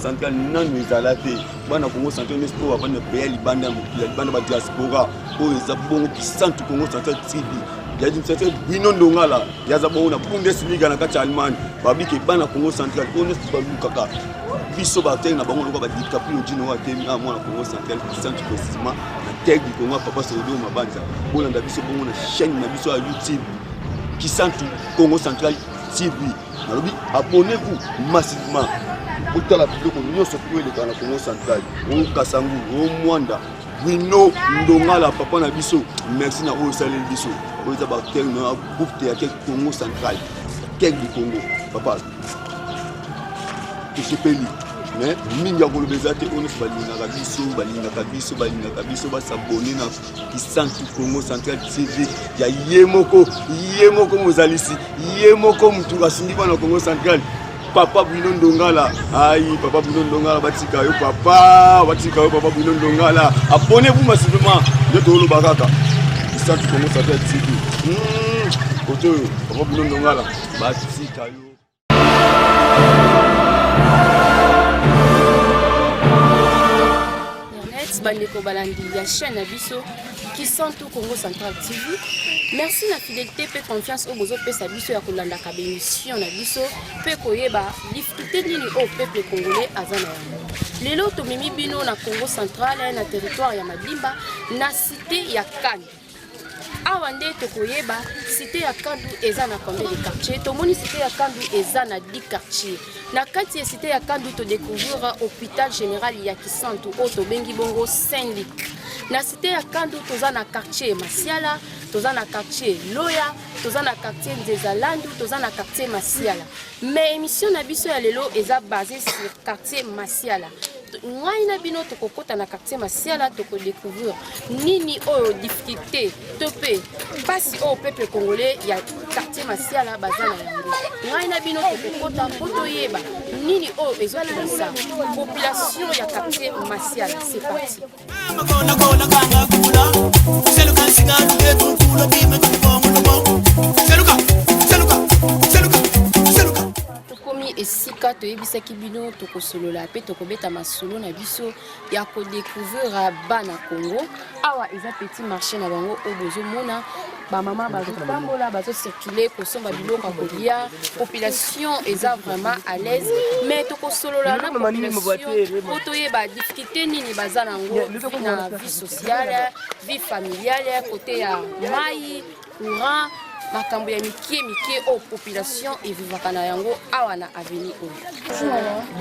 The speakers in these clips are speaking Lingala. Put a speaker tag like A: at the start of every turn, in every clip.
A: Central nanu ezalate bana Congo Central mais pour avoir ne payer libanda ba diaspora pour les abongo qui sentent Congo Central TV ya dit c'est Bruno Ndongala ya zabongo na Bundesliga na kati Allemagne babi ke bana Congo Central on est pas lukaka biso ba teng na bango loka ba dika plus odino wa temi na mwana Congo Central qui sentent précisément na tag du Congo papa Sodo Mabanza bolanda biso bongo na chaîne na biso à YouTube qui sentent Congo Central TV. Abonnez-vous massivement. Pour la vidéo que nous sommes les Congo Central, au Kasangu, au Mwanda, Bruno Ndongala, papa Nabiso, merci na au Salé Biso. Vous avez abattu un groupe de Congo Central, quel du Congo, papa. Que c'est payé. Mais mingi ya kolobezate ono balinga kabiso ba s'abonner na qui sentent Congo Central TV ya yemoko mozalisi yemoko mutu asindi bana Congo Central papa Bruno Ndongala papa Bruno Ndongala batika yo papa Bruno Ndongala abonnez-vous massivement yo to lo bakaka qui sentent Congo Central TV koto papa Bruno Ndongala batika yo.
B: Bandeko balandi ya chaîne Abisso qui sont tout Congo Central TV. Merci la fidélité et confiance au bozo pe sabiso ya kolanda ka émission na biso pe koyeba difficulté nini au peuple congolais azana yango. Lelo to mimi bino na Congo Central na territoire ya Madimba na cité ya Kani. Awande tokoyeba cité ya Kandu eza na combien de quartiers to moni cité ya Kandu eza na 10 quartiers na kati ya cité ya Kandu to découvrir hôpital général ya Kisantu auto bengi bongo Saint-Luc na cité ya Kandu toza na quartier Masiala toza na quartier Loya toza na quartier Nzezalandu toza na quartier Masiala mais émission na biso ya lelo eza basée sur quartier Masiala. Ngai na bino tokokota na quartier Masiala toko découvrir nini o difficulté topé pasi au peuple congolais ya quartier Masiala bazana yango. Ngai na bino tokokota poto yeba nini o ezali sa population ya quartier Masiala. C'est parti. Esika toyebisaki bino tokosolola pe tokobeta masolo na biso ya ko découvrir bana Congo awa eza petit marché na bango o bozo mona ba mama bazo tambola bazo circuler ko somba biloko kolia population eza vraiment à l'aise mais tokosolola na population otoyeba difficulté nini bazana ngo na vie sociale vie familiale côté ya mai courant makambo ya mikie au population et vivaka na yango awa na avenue o.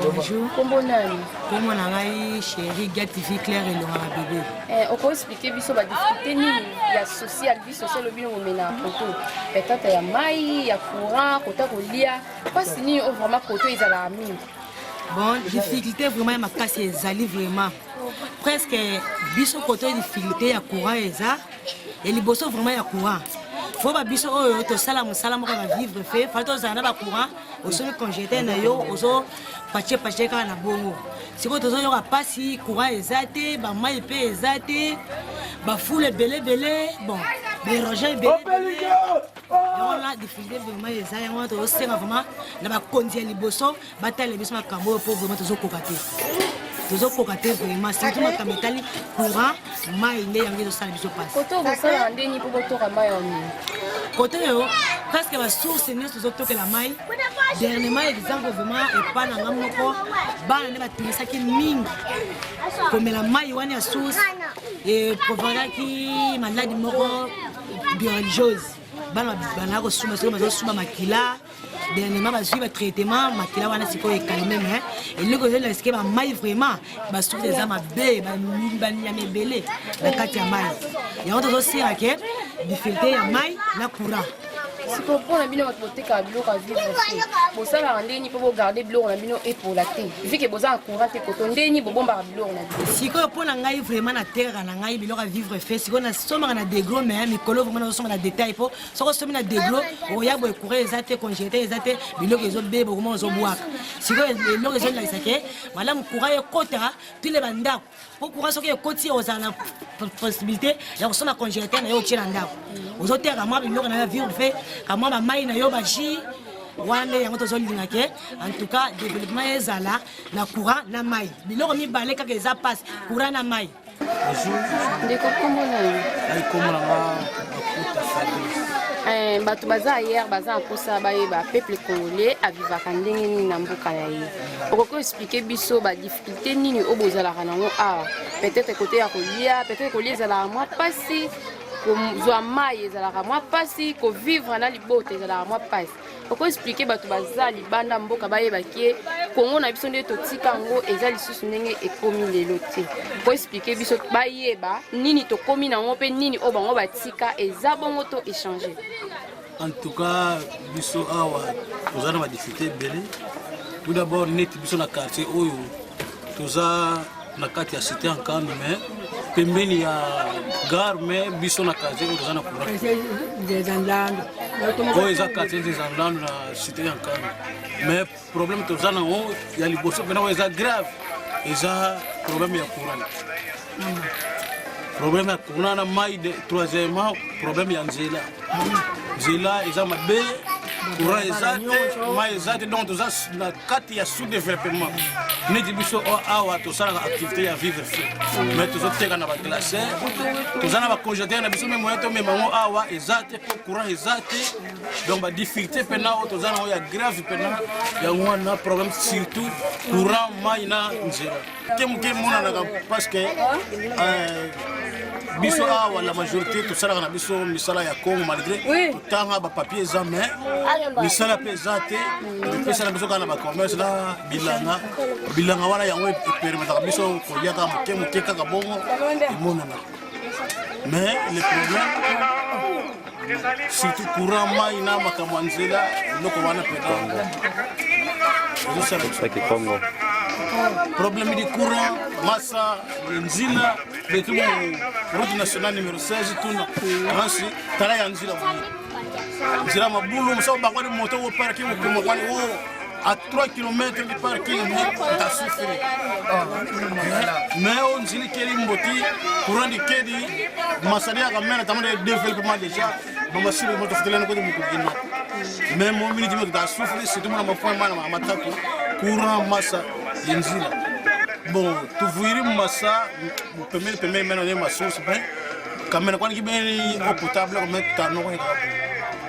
C: Bonjour.
B: Kombo nani?
C: Kombo na ngai chérie Gatifi Claire elonga bébé.
B: On peut expliquer biso ba difficulté nini ya social vie sociale bino momena koto. Peut-être ya mai, ya courant, kota kolia, pas ni vraiment koto ezala mingi.
C: Bon, difficulté vraiment ya makasi ezali vraiment. Presque biso koto difficulté ya courant eza et liboso vraiment ya courant. Faut pas biso oyo to sala musala moko na vivre fait fa to zana ba courant au somi congété na yo ozo pache ka na bongo siko to zo yo pasi courant ezate ba mai pe ezate ba foule belé bon des rogers belé on a difficulté vraiment ezate yango to senga vraiment na ba kondia liboso batale biso makambo pour vraiment to zo kokate tozo kokate vraiment c'est tout makametali courant mai nde yango to sala biso passe
B: koto bo sala ndeni po to ka mai oni
C: côté parce que la source n'est pas que la maille dernièrement exemple vraiment et pas dans moko ba ne ba timisa ki ming comme la maille wana ya source et provoquer qui maladie moko biologieuse bana ko suma makila dernièrement ba suivre traitement makila wana siko e calmer mais et le côté là est-ce ba maille vraiment ba source des âmes bé ba nyame belé la kati ya maille et on doit aussi que difficulté ya maille na courant.
B: Si vous prenez bien votre côté à vivre aussi, vous savez rendez pour garder bleu on a bien et pour la terre. Vu que vous avez courant et coton ndeni bo bomba bleu on a.
C: Si vous prenez ngai vraiment na terre na ngai biloko à vivre fait si on a somme na déglo mais mikolo vraiment somme na détail pour so ko somme na déglo o ya bo courir ezate congété ezate biloko ezo bebo comment ozo boire. Si vous biloko ezo la isake madame courant e kota tous les bandako pour courant so ke koti ozana possibilité ya somme congété na yo tshela ndako. Ozo terre moi biloko na vivre fait kama ba mai na yo ba ji wana yango tozolinga ke en tout cas développement ezala na courant na mai biloko mibale kaka eza passe courant na mai
B: ndeko kombo na yo bato baza ayer baza na mposa bayeba peuple congolais avivaka ndenge nini na mboka na ye okoki explike biso badifficulté nini oyo bozalaka nango awa peut-être kote ya kolia peut-être kolia ezalaka mwa mpasi kozwa mai ezalaka mwa mpasi kovivre na libota ezalaka mwa mpasi okoki explike bato baza libanda mboka bayebaki kongo na biso nde totika yango eza lisusu ndenge ekomi lelo te okoki explike biso bayeba nini tokomi nango mpe nini oyo bango batika eza bongo to échanger.
D: En tout cas biso awa toza na badifficulté ebele. Tout d'abord neti biso na quartier oyo toza na kati ya cité Ankano mais pembeni ya gare mais biso na quartier oyo toza na courant oyo eza quartier des Anlandu na cité Ankano mais problème toza nango ya liboso mpena oyo eza grave eza problème ya courant. Problème ya courant na mai de troisièmement problème ya nzela nzela eza mabe courant eza te mai eza te donc toza na kati ya sous-développement neti biso awa tosalaka activité ya vivre fait mais tozoteka na baglace toza na bacongélateur na biso me moyen tomemango awa eza te mpo courant eza te donc badifficulté mpena oyo toza nango ya grave mpena yango wana problème surtout courant mai na nzela te moke monanaka parce que biso awa la majorité tosalaka na biso misala ya Congo malgré totanga bapapier eza mais misala mpe eza te epesana biso kaka na bacommerce na bilanga wana yango epermetaka biso kolia kaka moke moke kaka bongo emonana mais le problème surtout courant mai na makambo ya nzela eloko wana mpena ezosala biso problème du courant massa nzila betu route nationale numéro 16 tuna ansi tala ya nzila nzila mabulu msa bakwani moto wo parking ko kwani wo à 3 km du parking ta souffrir mais on nzili keli mboti courant di kedi masalia ka mena tamande développement déjà donc si le moto fotele ko mu kugina mais mon minute mo ta souffrir c'est tout mon point mana matako courant massa nzila bon tuvuiri massa pemele mena ne masource ben kamera kwani kibeni eau potable ko mettre no ko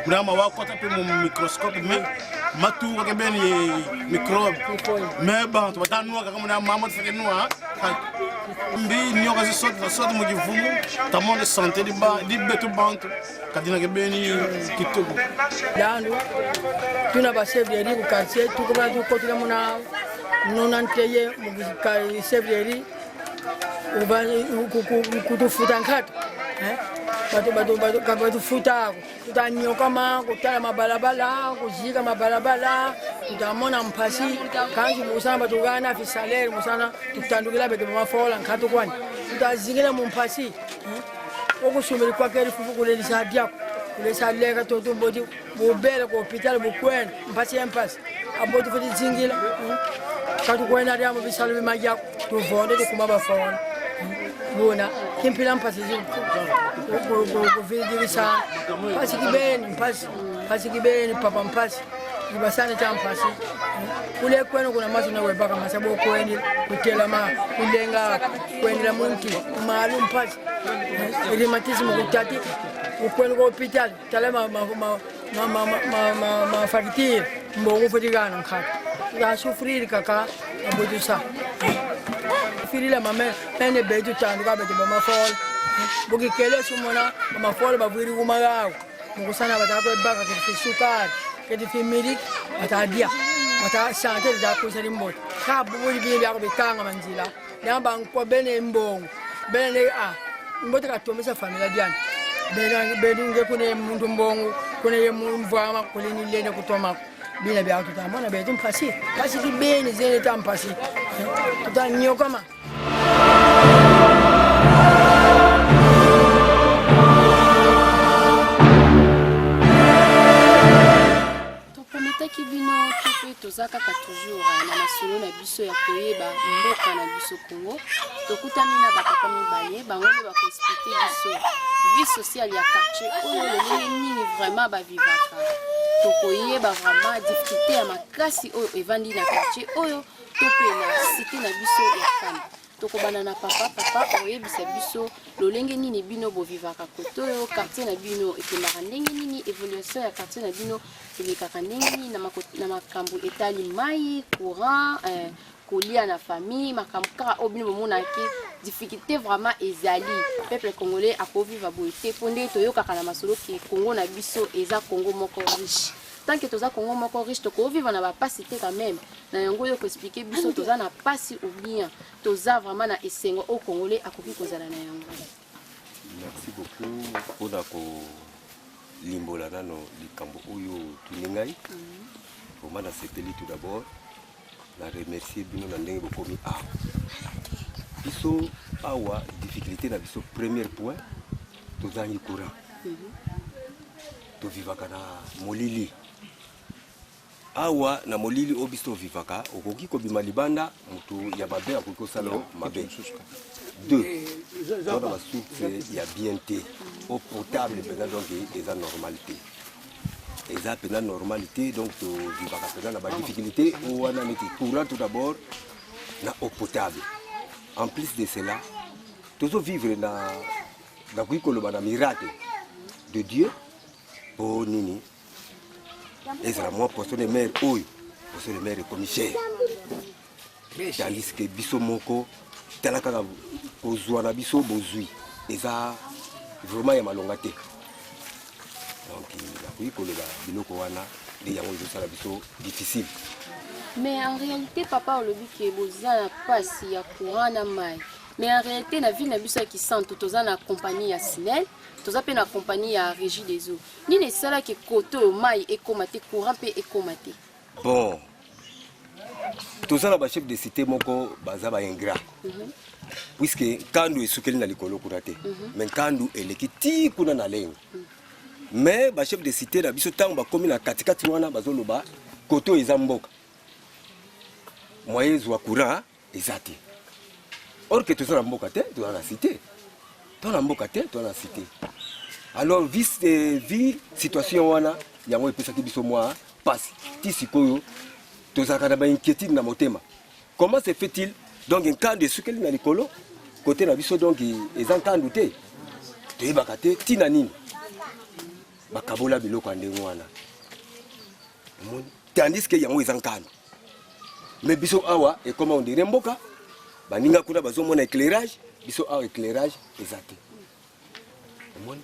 D: ndama wa kota pe mon microscope mais matu ko beni microbe mais bon to tanu ka kama mama feke noa mbi nyoka zi sot mo givumu tamon de santé di betu bantu kadina ke beni kitoko
E: dando tuna ba chevrieri ko quartier tu ko ba du ko tuna mona nonanteye mo ka chevrieri o ba ku tu futankat batu futa kutanyoka ma kutala mabalabala kuzika mabalabala tutamona mpasi kanji musana batugana fi salaire musana tutandukila bete mafola nkatu kwani tutazingila mu mpasi okusumira kwa keri fufu kulelisa diako kulesa leka toto mboti bobele ko hospital bukwena mpasi empasi aboti futi zingila katu kwena dia mu bisalu bimajako tuvonde tukumaba fola bona kimpila mpasi ko vidirisa pasi kibeni papa mpasi ibasane cha mpasi kule kwenu kuna maso na webaka masabo kweni kutela ma kulenga kwendela muntu maalum mpasi rheumatisme kutati kwenu ko hospital talema ma facture mbongo fodigana nkata ya sufriri kaka abodusa firila mame ene beju tanduka beju mama fall bugi kele sumona mama fall baviri kumagawo mukusana batako baka ke sukari ke fimirik atadia mata sante da kusari mbot ka bubuli bi ya ko bitanga manjila namba nko bene mbongo bene mbot ka tomisa familia diana bedunge kune muntu mbongo kune ye mumvama kule ni lene kutoma bina bya tutamona betu mpasi pasi kibeni zene tampasi tutanyokama
B: toprometaki bino tope toza kaka toujours na masolo na biso ya koyeba mboka na biso Congo tokutani na bapapa mibale bango nde bakoexplike biso vie sociale ya quartier oyo lolenge nini vraiment bavivaka tokoyeba vraiment difficulté ya makasi oyo evandi na quartier oyo to pe na cité na biso ya Kanda. Tokobana na papa oyebisa biso lolenge nini bino bovivaka koto oyo quartier na bino ekendaka ndenge nini, évolution ya quartier na bino elekaka ndenge nini na makambo etali mai courant kolia na famille makambo kaka oyo bino bomonaki difficulté vraiment ezali peuple congolais akovivre boye te mpo nde toyokaka na masolo ke Congo na biso eza Congo moko riche. Tant que toza Congo moko riche tokovivre na bapasi te quand même na yango oyo koexplike biso toza na pasi ou bien toza vraiment na esengo au Congolais akoki kozala na yango.
F: Merci beaucoup mpona kolimbola nano likambo oyo tuningai vraiment na sepeli tout d'abord na remercier bino na ndenge bokomi awa biso awa difficulté na biso premier point tozangi courant tovivaka na molili awa na molili oyo biso tovivaka okoki kobima libanda moto ya mabe akoki kosala mabe deux tona basource ya bien te eau potable mpenza donc eza normalité eza mpenza normalité donc tovivaka mpenza na badifficulté oyo wana neti courant tout d'abord na eau potable. En plus de cela tozovivre na koki koloba na miracle de Dieu po nini ezala mwa poisson de mer oyo poisson de mer commissaire tandis que biso moko tala kaka kozwa na biso bozwi eza vraiment ya malonga te donc nakoki koloba biloko wana nde yango ezosala biso difficile.
B: Mais en réalité papa olobi ke boza na pasi ya courant na mai mais en réalité na ville na biso ya Kisantu toza na compagnie ya Sinel toza pe na compagnie ya Régie des eaux nini esalaki koto mai ekoma te courant pe ekoma te.
F: Bon toza na bachef de cité moko baza baingrat puisque nkandu esukeli na likolo kuna te mais nkandu eleki ti kuna na lengo mais bachef de cité na biso ntango bakomi na katikati wana bazoloba koto eza mboka moyen ezwa courant eza te or que toza na mboka te toza na cité to na mboka te toza na cité alors vi situation wana yango epesaki biso mwa pasi ti sikoyo tozalaka na bainquiétude na motema comment se fait-il donc nkandu esukeli na likolo kote na biso donc eza nkandu te toyebaka te ntina nini bakabola biloko ya ndenge wana tandis que yango eza nkandu mais biso awa ekoma ondire mboka baninga kuna bazomona éclairage biso awa éclairage eza te omoni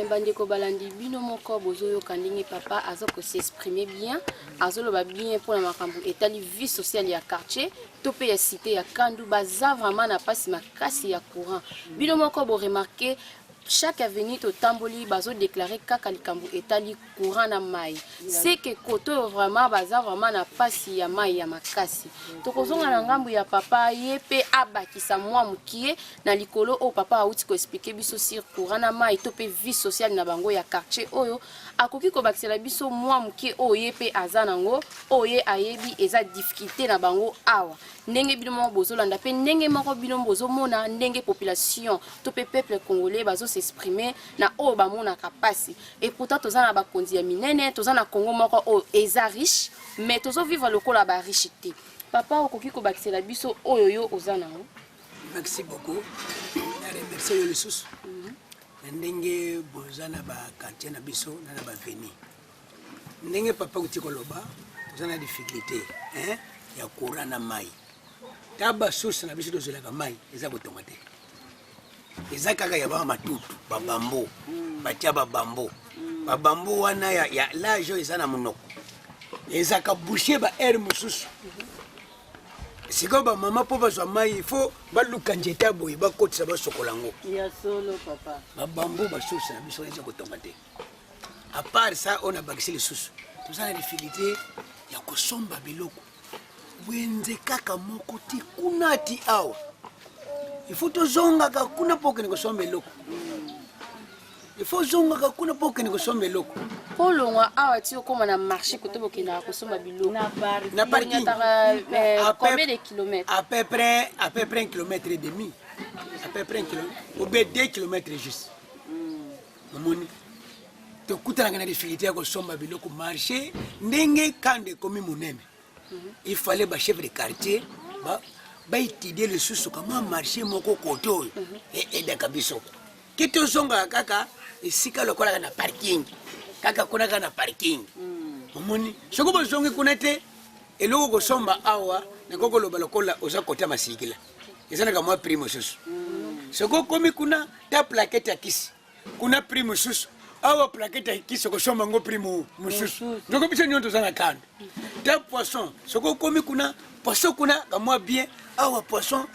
B: bandeko balandi bino moko bozoyoka ndenge papa aza s'exprimer bien azoloba bien mpona makambo etali vie sociale ya quartier to pe ya cité ya Kandu baza vraiment na pasi makasi ya courant bino moko boremarke chaque avenue totamboli bazo déclarer kaka likambo etali courant na mai c'est que koto vraiment baza vraiment na pasi ya mai ya makasi tokozonga na ngambu ya papa ye pe abakisa mwa mukie na likolo o papa auti ko expliquer biso sur courant na mai to pe vie sociale na bango ya quartier oyo akoki ko bakisela biso mwa mukie o ye pe azanango o ye ayebi eza difficulté na bango awa ndenge bino moko bozolanda pe ndenge moko bino bozomona ndenge population to pe peuple congolais bazo s'exprimer na o bamona kapasi et pourtant toza na bakonzi ya minene toza na Congo moko o eza riche mais tozo vivre lokola ba riche te papa okoki ko bakisela biso oyo yo ozana.
G: Merci beaucoup na remercier yo lisusu ndenge bozana ba quartier na biso na ba veni ndenge papa utikoloba ozana difficulté ya courant na mai taba source na biso tozolaka mai eza kotonga te eza kaka ya ba matutu babambo batia babambo wana ya lajo eza na monoko eza ka boucher ba air mususu siko ba mama po bazwa mai il faut baluka njeta boye bakotisa basokolango
E: ya solo papa
G: babambo basusu na biso eza kotonga te à part ça on a bakisi lisusu tozala difficulté ya kosomba biloko wenze kaka moko ti kuna ti awa il faut tozongaka kuna poke nikosomba eloko il faut zongaka kuna poke nikosomba eloko
B: polongwa awa ti okoma na marché koto bokendaka kosomba biloko
G: na parking
B: combien de kilomètres
G: à peu près 1,5 km à peu près 1 km ou bien 2 km juste momoni tokutanaka na difficulté ya kosomba biloko marché ndenge kande ekomi monene il fallait bachef de quartier baétudie lisusu kama marché moko kote oyo edaka biso ke tozongaka kaka esika lokolaka na parking kaka kuna kaka na parking omoni soko bozongi kuna te eloko kosomba awa nakokoloba lokola oza kote ya masikila eza naka mwa prix mosusu soko komi kuna ta plaquette ya kisi kuna prix mosusu awa plaquette ya kisi okosomba ngo prix mosusu ndoko biso nyonso toza na kando ta poisson soko komi kuna poisson kuna kamwa bien awa poisson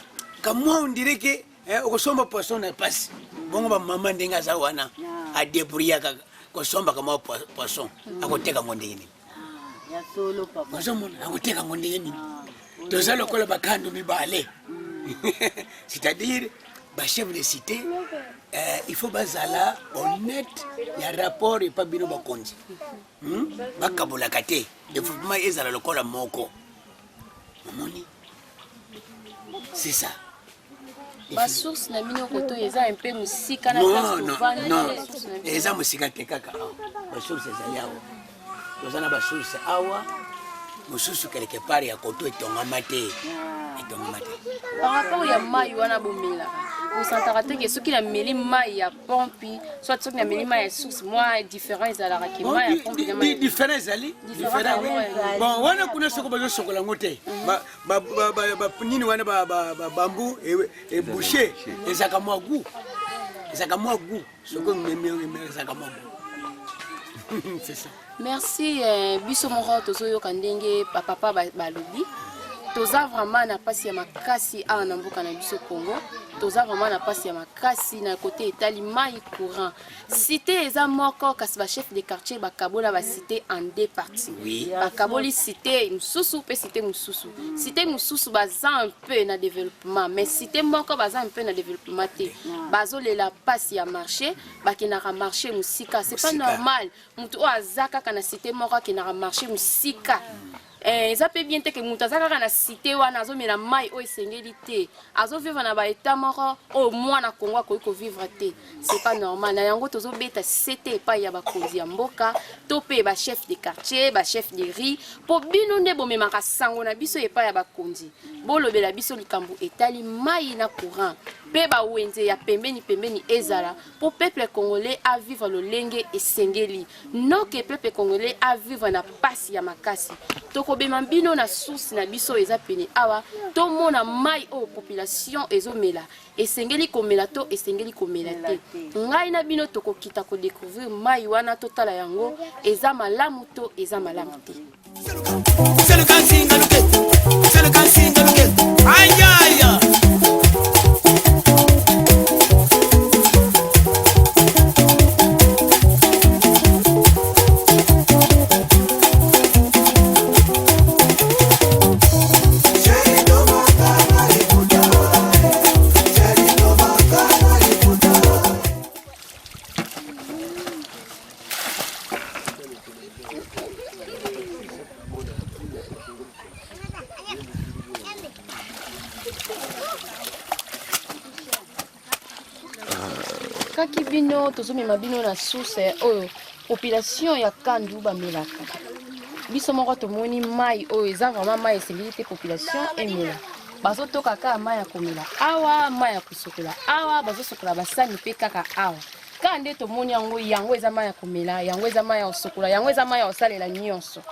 G: kamwa on dirait que okosomba poisson na pasi bongo bamama ndenge aza wana adébrouillaka kosomba kamwa poisson akoteka ngo ndenge nini akoteka ngo ndenge nini toza lokola bakando mibale c'est-à-dire bachef de cité il faut bazala honnête ya rapport epa bino bakonzi bakabolaka te développement ezala lokola moko omoni c'est ça
B: basource na bino koto eza un peu musika na
G: non eza musika te kaka basource ezali awa toza na basource awa mosusu quelque part ya koto etongama te
B: par rapport ya mai wana bomela osantaka te ke soki nameli mai ya pompi soit soki nameli mai ya source mwa différent ezalaka ke mai ya pompi
G: différent ezali bon wana kuna soko bazosokola ngo te nini wana bambu ebouché ezaka mwa goût soko ezaka mwa goût c'est ça.
B: Merci biso moko tozoyoka ndenge papa balobi toza vraiment na pasi ya makasi awa na mboka na biso Congo toza vraiment na pasi ya makasi na côté etali mai courant cité eza moko kasi ba chef de quartier bakabola ba cité en deux parties bakaboli cité mususu pe cité mususu baza un peu na développement mais cité moko baza un peu na développement te bazolela pasi ya marché bakinaka marché musika c'est pas normal mutu azaka kana cité moko kinaka marché musika eza pe bien te ke mutu aza kaka na cité wana azomela mai oyo esengeli te azovivre na baeta moko oyo mwana Kongo akoki kovivre te c'est pas normal na yango tozobeta sete epai ya bakonzi ya mboka to mpe bachef de quartier bachef de riz mpo bino nde bomemaka sango na biso epai ya bakonzi bolobela biso likambo etali mai na courant mpe bawenze ya pembeni ezala mpo peuple congolais avivre lolenge esengeli noke peuple congolais avivre na pasi ya makasi tokobema bino na source na biso eza pene awa tomona mai oyo population ezomela esengeli komela to esengeli komela te ngai na bino tokokita kodécouvrir mai wana totala yango eza malamu to eza malamu te. Kaki bino tozomema bino na source oyo population ya kandu bamelaka biso moko tomoni mai oyo eza vraiment mai esengeli te population emela bazotoka kaka mai ya komela awa mai ya kosokola awa bazosokola basani mpe kaka awa kaka nde tomoni yango eza mai ya komela yango eza mai ya kosokola yango eza mai ya kosalela nyonso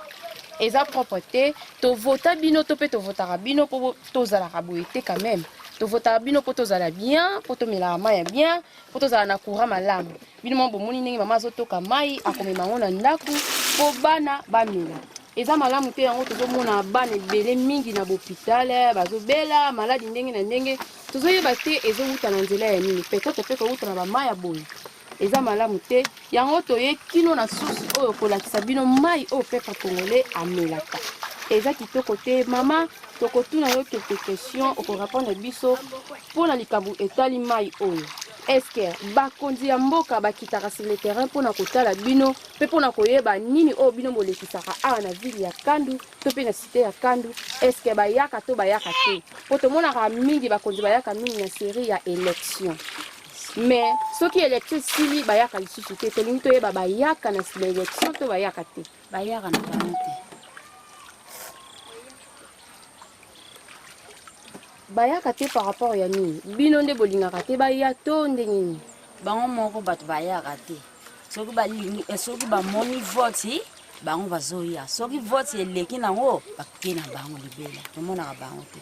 B: eza propre te tovota bino to mpe tovotaka bino mpo tozalaka boye te quand même tovotaka bino mpo tozala bien mpo tomelaka mai ya bien mpo tozala na courant malamu bino mwa bomoni ndenge mama azotoka mai akomema yango na ndako mpo bana bamela eza malamu te yango tozomona bana ebele mingi na bopitale bazobela maladi ndenge na ndenge tozoyeba te ezowuta na nzela ya nini peut-être mpe kowuta na bamai ya boye eza malamu te yango toye kino na source oyo kolakisa bino mai oyo peuple congolais amelaka eza kitoko te mama tokotuna yo quelques questions okorapondre biso mpona likambo etali mai oyo eske bakonzi ya mboka bakitaka sur le terrain mpona kotala bino mpe mpona koyeba nini oyo bino bolekisaka awa na ville ya kandu to mpe na cité ya kandu eske bayaka to bayaka te mpo tomonaka mingi bakonzi bayaka mingi na série ya élection mais soki élection sili bayaka lisusu te tolingi toyeba bayaka na sila élection to bayaka te
H: bayaka na bango te
B: bayaka te par rapport ya nini bino nde bolingaka te baya to ndenge nini
H: bango moko bato bayaka te soki bamoni vote bango bazoya soki vote eleki nango bake na bango libela tomonaka bango te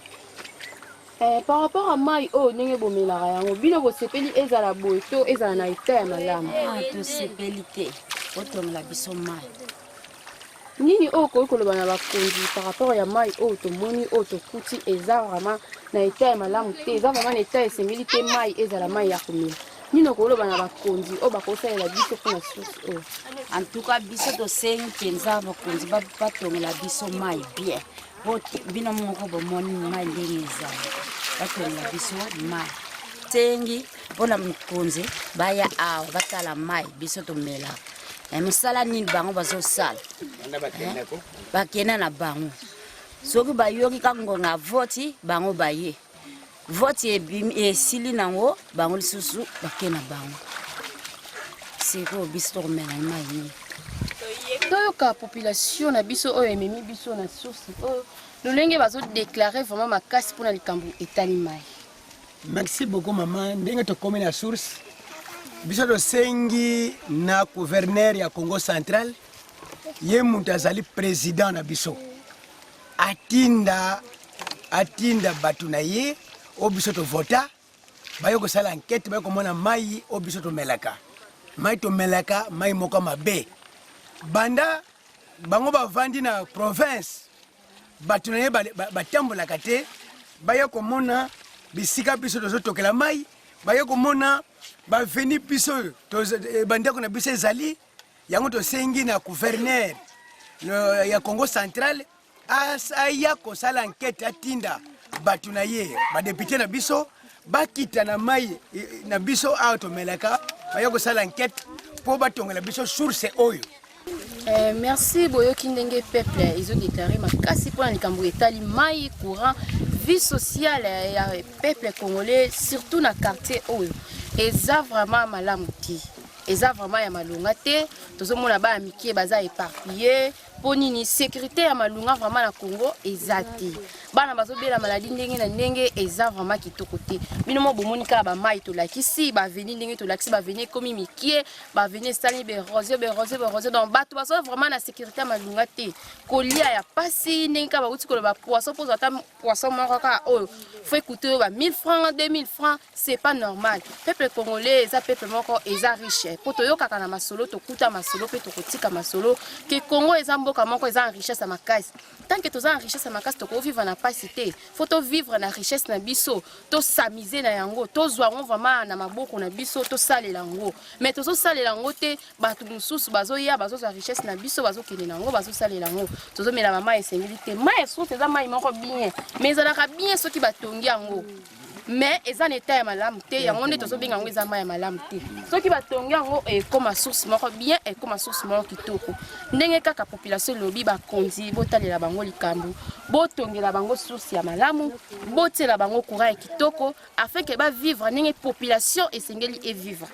B: par rapport à mai oyo ndenge bomelaka yango bino bosepeli ezala boye to ezala na eta ya malamu
H: tosepeli te otongela biso mai
B: nini oyo koki koloba na bakonzi par rapport ya mai oyo tomoni oyo tokuti eza vraiment na eta ya malamu te eza vraiment na eta esengeli te mai ezala mai ya komela nini okoloba na bakonzi oyo bakosalela biso mpona source oyo
H: en tout cas biso tosengi mpenza bakonzi batongela biso mai bien bino moko bomoni mai ndenge ezala batongela biso mai sengi mpona mikonzi baya awa batala mai biso tomelaka mosala nini bango bazosala bakenda na bango soki bayoki kaka ngonga voti bango baye voti esili nango bango lisusu bake na bango sikoyo biso tokomela mai nini
B: toyoka population na biso oyo ememi biso na source oyo lolenge bazodeklare vraiment makasi mpona likambo etali mai
G: merci beaucoup mama ndenge tokomi na source biso tosengi na gouverneur ya Congo central ye mutu azali président na biso atinda bato na ye oyo biso tovota baye kosala enquête baye komona mai oyo biso tomelaka mai moko mabe banda bango bavandi na province bato na ye batambolaka te baye komona bisika biso tozotokela mai baye komona baveni biso bandeko na biso ezali yango tosengi na gouverneur ya Congo central aya kosala enquête atinda bato na ye badepute na biso bakita na mai na biso awa tomelaka baya kosala enquête mpo batongela biso source oyo
B: merci boyoki ndenge peuple ezodeklare makasi mpona likambo etali mai courant vie sociale ya peuple congolais surtout na quartier oyo eza vraiment malamu te eza vraiment ya malonga te tozomona baya mike baza éparpillé mpo nini sécurité ya malonga vraiment na Congo eza te bana bazobela maladi ndenge na ndenge eza vraiment kitoko te bino mo bomoni kaka bamai tolakisi baveni ndenge tolakisi baveni ekomi mikie baveni esali berose donc bato baza vraiment na sécurité ya malonga te kolia ya pasi ndenge kaka bauti koloba poisson mpo ata poisson moko kaka oyo faut écouter ba 1000 francs 2000 francs c'est pas normal peuple congolais eza peuple moko eza riche po toyokaka na masolo tokuta masolo mpe tokotika masolo ke Congo eza mboka moko eza en richesse ya makasi tant que toza en richesse ya makasi tokovivre na pasi te faut tovivre na richesse na biso tosamize na yango tozwa yango vraiment na maboko na biso tosalela yango mais tozosalela yango te bato mosusu bazoya bazozwa richesse na biso bazokende na yango bazosalela yango tozomela mama esengeli te mai soki eza mai moko bien mais ezalaka bien soki batongi yango mais eza na eta ya malamu te yango nde tozobenga yango eza mai ya malamu te soki batongi yango ekoma source moko bien ekoma source moko kitoko ndenge kaka population elobi bakonzi botalela bango likambo botongela bango source ya malamu botiela bango courant ya kitoko afin ke bavivre ndenge population esengeli evivre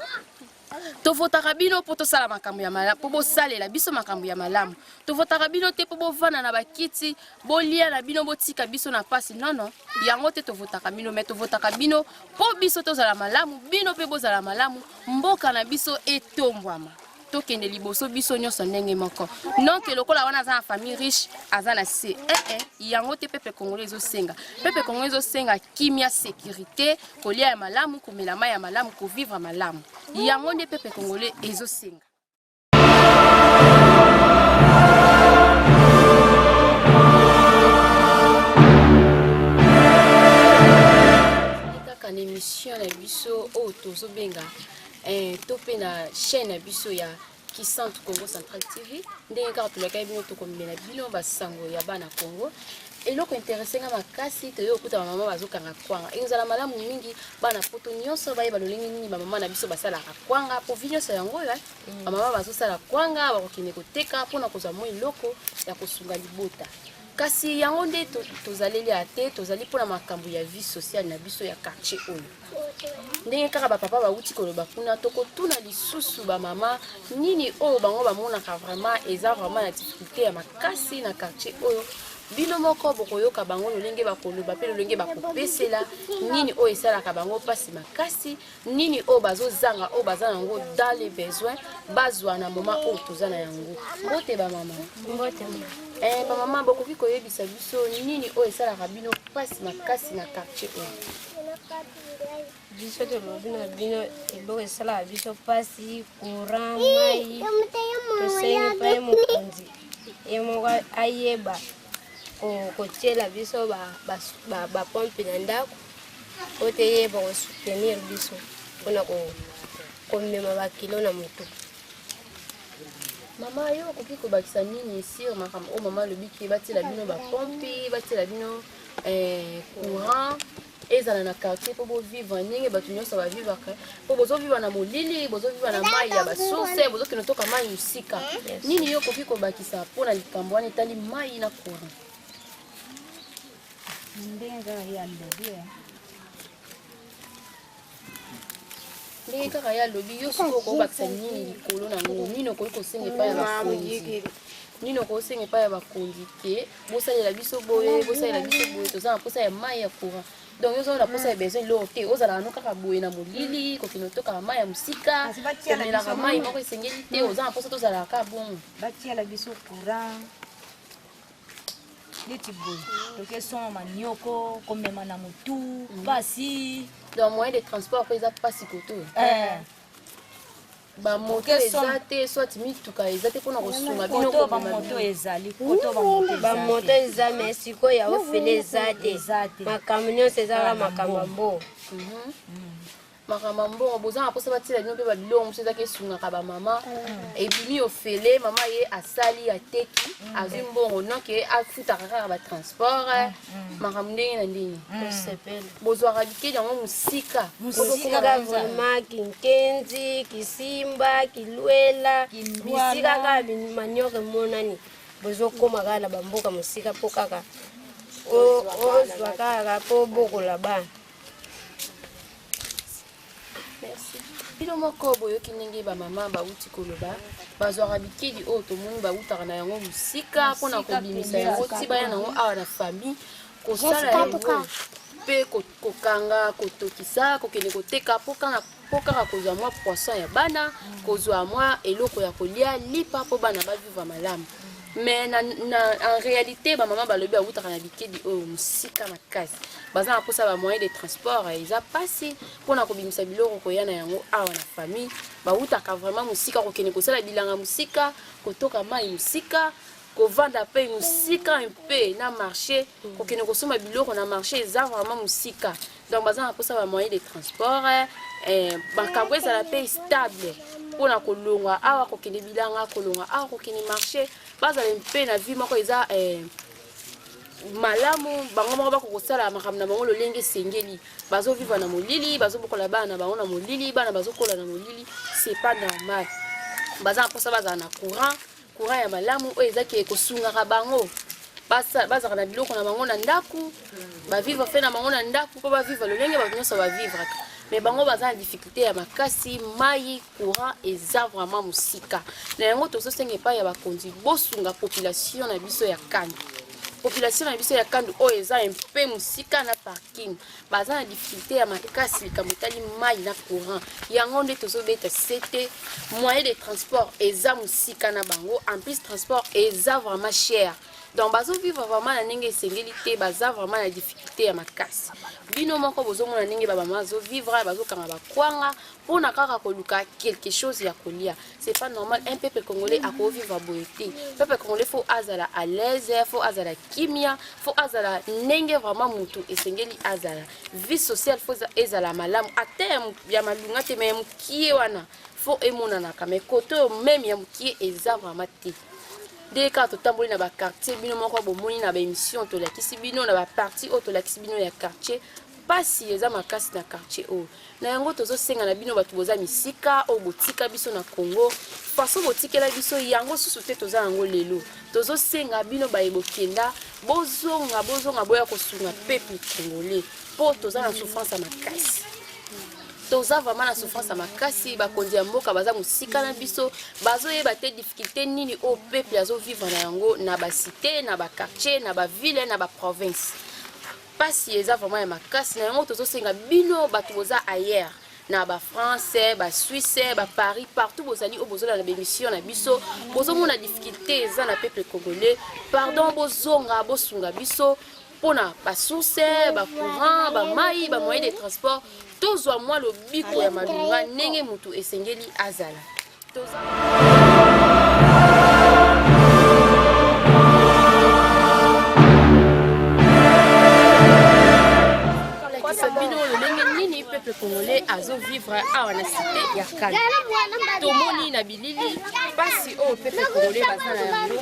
B: tovotaka bino mpo tosala makambo ya malamu mpo bosalela biso makambo ya malamu tovotaka bino te mpo bovanda na bakiti bolia na bino botika biso na pasi nono yango te tovotaka bino me tovotaka bino mpo biso tozala malamu bino mpe bozala malamu mboka na biso etombwama tokende liboso biso nyonso ndenge moko donc lokola wana aza na famille riche aza na se yango te peuple congolais ezosenga peuple congolais ezosenga kimia sécurité kolia ya malamu komela mai ya malamu kovivre malamu yango nde peuple congolais ezosenga kaka na émission na biso oyo tozobenga to pe na chaîne na biso ya Kisantu Congo Central TV ndenge kaka tolaka bino tokomela bino basango ya bana Congo eloko intéressé nga makasi toyo okuta mama bazokanga kwanga ezala malamu mingi bana poto nyonso baye balolenge nini mama na biso basala kwanga po vinyo sa yango ya mama bazosala kwanga bakokine koteka pona kozwa mo eloko ya kosunga libota kasi yango nde tozaleli ate tozali mpona makambo ya vie sociale na biso ya quartier oyo ndenge kaka bapapa bauti koloba kuna tokotuna lisusu bamama nini oyo bango bamonaka vraiment eza vraiment na difficulté ya makasi na quartier oyo bino moko bokoyoka bango lolenge bakoloba mpe lolenge bakopesela nini oyo esalaka bango mpasi makasi nini oyo bazozanga oyo baza nango dans les besoins bazwa na moment oyo toza na yango mbote bamama bamama bokoki koyebisa biso nini oyo esalaka bino mpasi makasi na quartier oyo
I: biso tolobi na bino eloko esalaka biso mpasi courant mai tosengi mpa ye mokonzi ye moko ayeba kotiela biso bapompe na ndako po te yeba kosoutenir biso mpona komema bakilo na motu.
B: Mama yo okoki kobakisa nini sur makambo oyo mama alobi batiela bino bapompe batiela bino courant ezala na quartier mpo bovivre ndenge bato nyonso bavivaka mpo bozovivre na molili bozovivre na mai ya basource bozokende toka mai mosika nini yo okoki kobakisa mpona likambo wana etali mai na courant ndenge kaka ye alobi yo soki okobakisa nini likolo nango nini okoki kosenga epai ya bakonzi nini okosenga epai ya bakonzi ke bosalela biso boye toza na mposa ya mai ya courant donc yo ozala na mposa ya besoin loo te ozalaka no kaka boye na molili kokende otokaka mai ya mosika komelaka mai moko esengeli te oza na mposa tozalaka kaka bongo
J: batiela biso courant neti boye tokesoma manioko komema na motu pasi
B: donc moyen de transport mpo eza pasi koto bamoto eza te soit mituka eza te mpona kosunga bino
J: bamoto ezali
I: bamoto eza me sikoyo aofele eza te makambo nyonso ezaka makambo mbo
B: makambo mbongo boza na mposa batiela bino mpe babiloko mosusu ezaki esungaka bamama ebimi ofele mama ye asali ateki azwi mbongo noke afutaka kaka batransport makambo ndenge na ndenge bozwaka bikeli yango mosika
I: vraimen kinkenzi kisimba kilwela bisika kaka manioke emonani bozokóma kaka na bamboka mosika mpo kaka ozwa kaka mpo bokola bana.
B: bino moko boyoki ndenge bamama bauti koloba bazwaka bikeli oyo tomoni bautaka na yango mosika mpona kobimisa yango ti baya nango awa na famille kosala yango mpe kokanga kotokisa kokende koteka mpo kaka kozwa mwa poisson ya bana kozwa mwa eloko ya kolia lipa mpo bana bavivre malamu mais en réalité bamama balobi bautaka na bikeli oyo mosika makasi baza na mposa bamoyen de transport eza pasi mpona kobimisa biloko koya na yango awa na famille bautaka vraiment mosika kokende kosala bilanga mosika kotoka mai mosika kovanda mpe mosika mpe na marché kokende kosomba biloko na marché eza vraiment mosika donc baza na mposa bamoyen de transport makambo ezala mpe stable mpona kolongwa awa kokende bilanga kolongwa awa kokende marché bazala mpe na vie moko eza malamu bango moko bakokosala makambo na bango lolenge esengeli bazovivre na molili bazobokola bana na bango na molili bana bazokola na molili c'est pas normal baza na mposa bazala na courant ya malamu oyo ezaki ekosungaka bango bazaka na biloko na bango na ndaku bavivre fe na bango na ndaku mpo bavivre lolenge bato nyonso bavivraka mais bango baza na difficulté ya makasi mai courant eza vraiment mosika na yango tozosenga epai ya bakonzi bosunga population na biso ya kandi population na biso ya kandu oyo eza mpe mosika na parking baza na difficulté ya makasi likambo etali mai na courant yango nde tozobeta sete moyen de transport eza mosika na bango en plus transport eza vraiment cher donc bazovivre vraiment na ndenge esengeli te baza vraiment na difficulté ya makasi bino moko bozomona ndenge babama bazovivre bazokanga bakwanga mpona kaka koluka quelque chose ya kolia c'est pas normal un peuple congolais akovivre boye te peuple congolais faut azala à l'aise faut azala kimia faut azala ndenge vraiment motu esengeli azala vie sociale faut ezala malamu ate ya malunga te mais mokie wana faut emonanaka mais kote même ya mokie eza vraiment te dès que totamboli na bakartier bino moko bomoni na baémission tolakisi bino na baparti oyo tolakisi bino ya quartier pasi eza makasi na quartier oyo na yango tozosenga na bino bato boza misika oyo botika biso na Congo façon botikela biso yango susu te toza yango lelo tozosenga bino bayebokenda bozonga boya kosunga peuple congolais po toza na souffrance ya makasi toza vraiment na souffrance ya makasi bakonzi ya mboka baza mosika na biso bazoyeba te difficulté nini o peuple azovivre na yango na bacité na baquartier na baville na baprovince pasi eza vraiment ya makasi na yango tozosenga bino bato boza ailleurs na bafrançais basuisse baparis partout bozali o bozola na bémission na biso bozomona difficulté eza na peuple congolais pardon bozonga bosunga biso mpona basource bacourant bamai bamoyen de transport tozwa mwa lobiko ya malunga ndenge mutu esengeli azala bino lolenge nini peuple congolais azovivre awa na cité ya Kala tomoni na bilili pasi oyo peuple congolais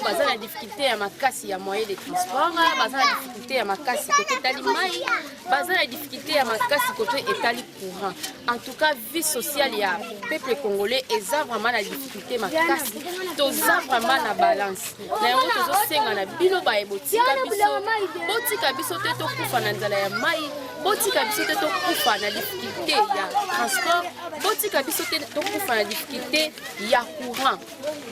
B: baza na difficulté ya makasi ya moyen de transport baza na difficulté ya makasi kote etali mai baza na difficulté ya makasi kote etali courant en tout cas vie sociale ya peuple congolais eza vraiment na difficulté makasi toza vraiment na balance na yango tozosenga na bino baye botika biso te tokufa na nzala ya mai botika biso te tokufa na difficulté ya transport botika biso te tokufa na difficulté ya courant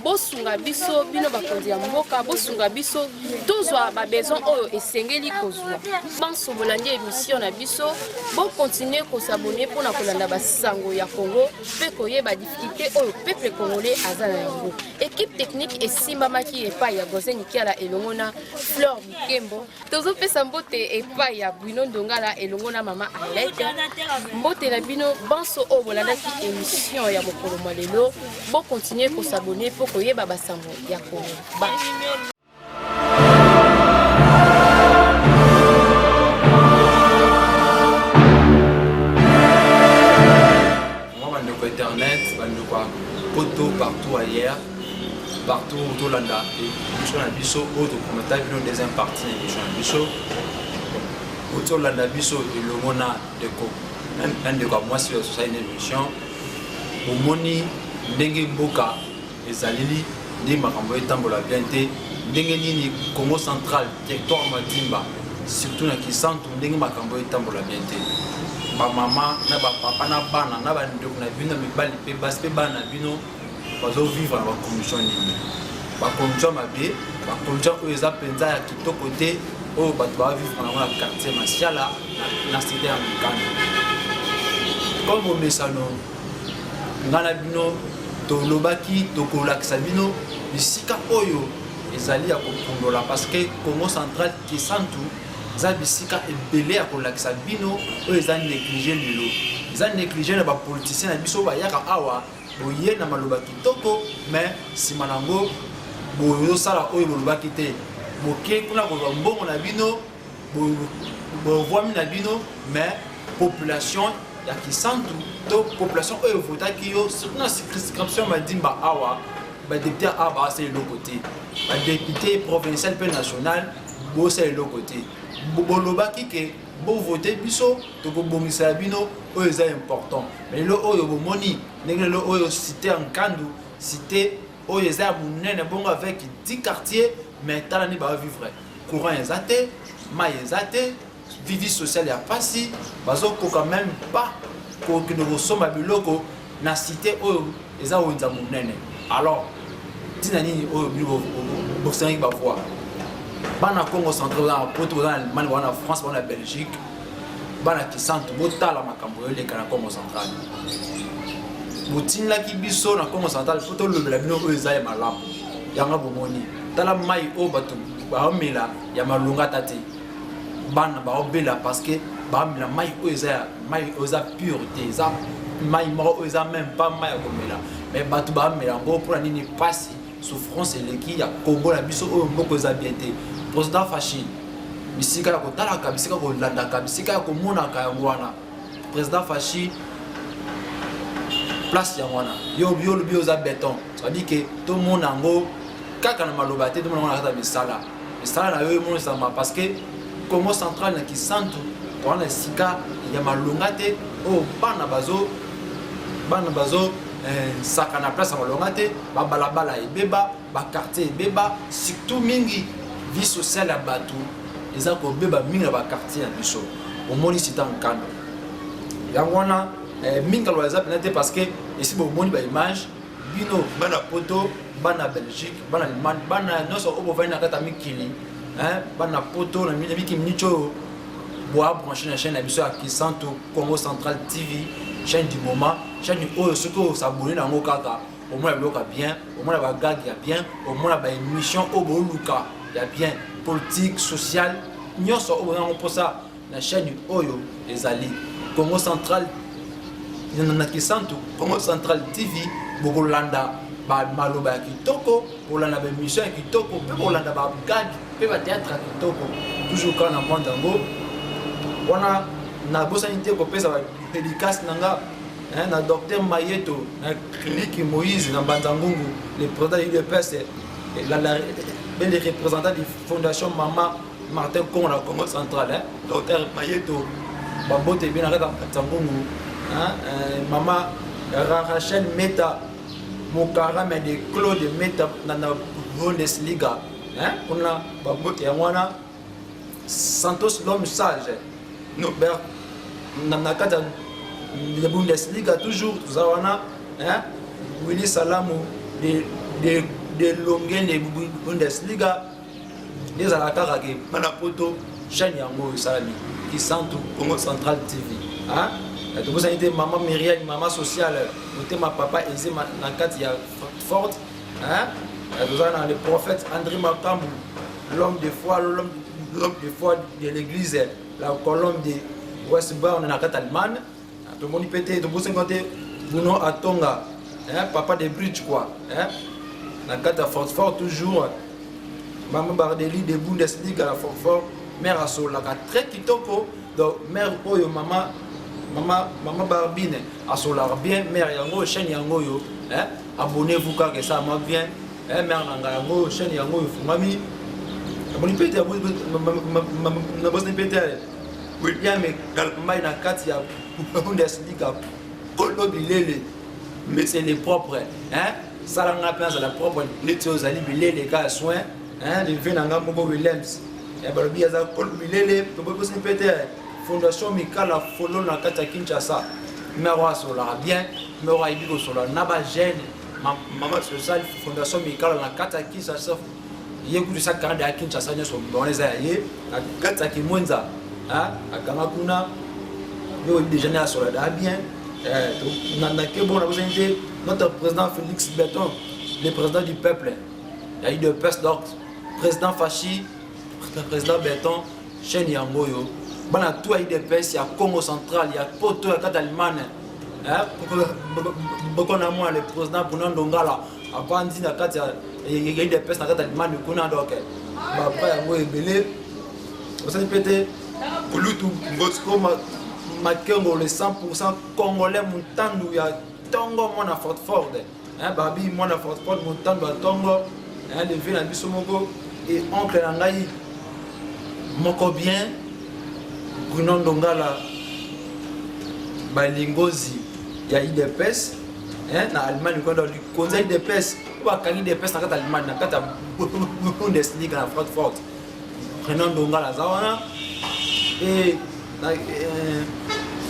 B: bosunga biso bino bakonzi ya mboka bosunga biso tozwa babesoin oyo esengeli kozwa bansobola nde émission na biso bokontinue kosabone mpona kolanda basango ya Congo mpe koyeba difficulté oyo peuple congolais aza na yango équipe technique esimbamaki epai ya Gozen Kiala elongo na Fleur Bukembo tozopesa mbote epai ya Bruno Ndongala elongo na mama Alete mbote na bino banso oyo bolandaki émission ya mokolo mwa lelo bokontinue kosabone mpo koyeba basango ya Congo
K: internet, poto partout ailleurs, partout autour de la émission de Bisso, autre commentaire vidéo deuxième partie émission de Bisso, autour de la Bisso et le mona de co, un de quoi moi sur une émission, au moni dengue boka et zalili, des maramboy tambola bienté, dengue nini Congo central, territoire Matimba, surtout dans qui sentent dengue maramboy tambola bienté. Ba mama na ba papa na bana na ba ndeko na bino mibali pe bas pe bana bino bazo vivre na condition nini ba condition mabe ba condition oyo eza penza ya kitoko te oyo bato ba vivre na quartier Masiala na cité ya Mikanda comme mesano ngana bino to lobaki to kolakisa bino bisika oyo ezali ya kopundola parce que Congo central qui santu za bisika ebele ya kolakisa bino oyo eza négligé lelo eza négligé na bapoliticien na biso bayaka awa boye na maloba kitoko mais nsima nango bozosala oyo bolobaki te boke kuna kozwa mbongo na bino bovwami na bino mais population ya kisantu to population oyo votaki yo surtout na circonscription Madimba awa badepute awa baasala eloko te badepute provincial mpe national bosala eloko te bolobaki ke bo voter biso to kobongisa bino oyo eza important mais lo oyo bomoni ndenge lo oyo cité en Kandu cité oyo eza munene bongo avec 10 quartiers mais tala ni ba vivre courant ezate mai ezate vie sociale ya pasi bazo ko quand même pas ko que nous sommes biloko na cité oyo eza onza munene alors tinani oyo bo sengi ba voir bana Congo central na poto na Allemagne na France na Belgique bana ki santu botala makambo yo leka na Congo central botinla ki biso na Congo central poto lobela bino oyo eza ya malamu yanga bomoni tala mai o bato baomela ya malunga tate bana baobela parce que baomela mai oyo eza mai oza pureté eza mai mo oyo eza même pas mai ya komela mais bato baomela ngo pour nini pasi souffrance eleki ya Congo na biso oyo mboko eza bien te président Fachi bisika ya kotalaka bisika kolandaka bisika ya komonaka yango wana président Fachi place ya wana yo lobi oza béton ça dit que tout le monde yango kaka na maloba te tout le monde na kata misala na yo monisa parce que Congo central na kisantu wana sika ya malonga te o bana bazo saka na place ya malonga te babalabala ebeba bakartier ebeba surtout mingi vie sociale ya bato eza kobeba mingi na bakartier ya biso omoni sita nkano yango wana mingi aloba eza pena te parce que esi bomoni baimage bino bana poto bana Belgique bana Allemagne bana nyonso oyo bovandi na kati ya mikili bana poto na mikili miniti oyo boa branché na chaîne na biso ya Kisantu Congo Central TV chaîne du moment chaîne oyo soki oyo sabone nango kaka omona biloko ya bien omona bagage ya bien omona baémission oyo booluka ya bien politique sociale nyonso oyo bonango mposa na chaîne oyo ezali Congo Central na Kisantu Congo Central TV bokolanda maloba ya kitoko bolanda baémission ya kitoko mpe bolanda bagage mpe batéâtre ya kitoko toujours kaka na mwanda yango wana nabosani te kopesa badédicace na nga na docteur Mayeto na clinique Moïse na Banzangungu le président de l'UDPS le représentant de la fondation Mama Martin Congo na Congo Central docteur Mayeto babote bien na Banzangungu Mama Rachel Meta Mokara mais de Claude Meta na Bundesliga kuna babote ya mwana Santos l'homme sage Nobert Nanakata de Bundesliga toujours Zawana Willy Salamou de Longen de Bundesliga des alakara ke Manapoto chaîne yango salami qui Kisantu Congo Central TV to vous avez maman Myriam maman sociale ma papa Ezé Nankati ya forte vous avez le prophète André Makambu l'homme de foi de l'église la colonne de Westbourne na kata Allemagne to moni pété to bosse côté Bruno Atonga papa de Bridge quoi na kata fort toujours maman Bardeli de Bundesliga la fort mère aso la très kitoko donc mère oyo maman Barbine aso la bien mère yango chaîne yango yo abonnez-vous car que ça m'a bien mère nanga yango chaîne yango yo fumami moni pété na bosse pété William Galmay na kati ya Bundesliga Kolo Bilele mais c'est les propres ça la pense la propre les ozali Bilele ka soin le venanga moko Williams et balobi aza Kolo Bilele to bosse pété fondation Mikala Folo na kati ya Kinshasa mero asola bien mero ibiko sola na ba jeune maman social fondation Mikala na kati ya Kinshasa yekutu sa kanda ya Kinshasa nyoso boneza ye na kati ya Kimwenza akanga kuna yo déjà né à Solada bien notre président Félix Béton le président du peuple il y a eu de peste donc président Fachi président Béton chaîne yangoyo bana tout a eu de peste ya Congo central ya poto ya Catalimane beaucoup na moi le président Bunando Ngala abandi na kati ya eu de peste na Catalimane kuna donc ba pa yango ebele ça peut-être Kulutu Ngotsko Makengo le 100% congolais Muntandu ya Tongo mona Fort Babi mona Fort Muntandu ya Tongo le ville na biso moko et oncle nangai moko bien Bruno Ndongala balingozi ya IDPS na Allemagne quand on conseil de pes ba kangi de pes na kata Allemagne na kata Bundesliga na Frankfurt Bruno Ndongala zawana et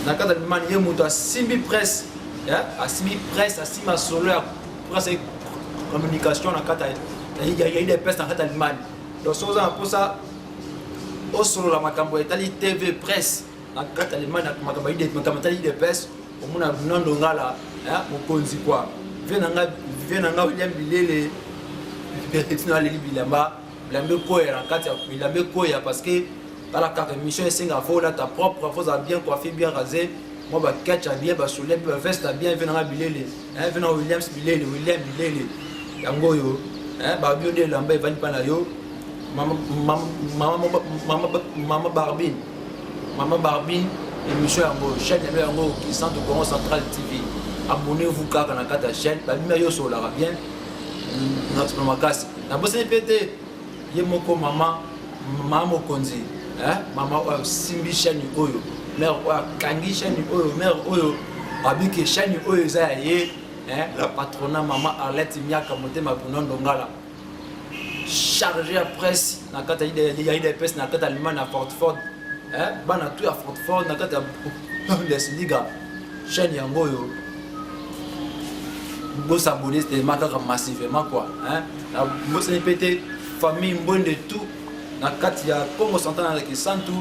K: na kata Allemagne ye muto asimbi presse asimbi solo ya presse communication na kata ya des presse na kata Allemagne donc ça pour ça au solo la makambo etali TV presse na kata Allemagne na makambo des presse au mona Ndongala mokonzi quoi venanga William Bilele petina leli bilamba bilambe koya na kata bilambe koya parce que dans la carte mission singa faut là ta propre faut bien coiffé bien rasé moi ba catch bien ba soulève ba veste bien venanga Bilele venanga William Bilele yango yo ba bio de lamba va ni pana yo mama Barbine émission yango chaîne yango qui centre Congo Central TV abonnez-vous car na kata chaîne ba bima yo so la bien notre makasi na bosse pété ye moko mama mokonzi Maman oyo simbi chaîne oyo mère oyo kangi chaîne oyo mère oyo abiki chaîne oyo eza ya ye la patronat maman Arlette Miaka Motema Bunondo Ngala chargé à presse na kata ida presse na kata Allemagne à Francfort bana tout à Francfort na kata Bundesliga chaîne yango oyo bo s'abonner c'était makaka massivement quoi na bo s'épéter famille mbonde tout na kati ya Congo Central avec Santu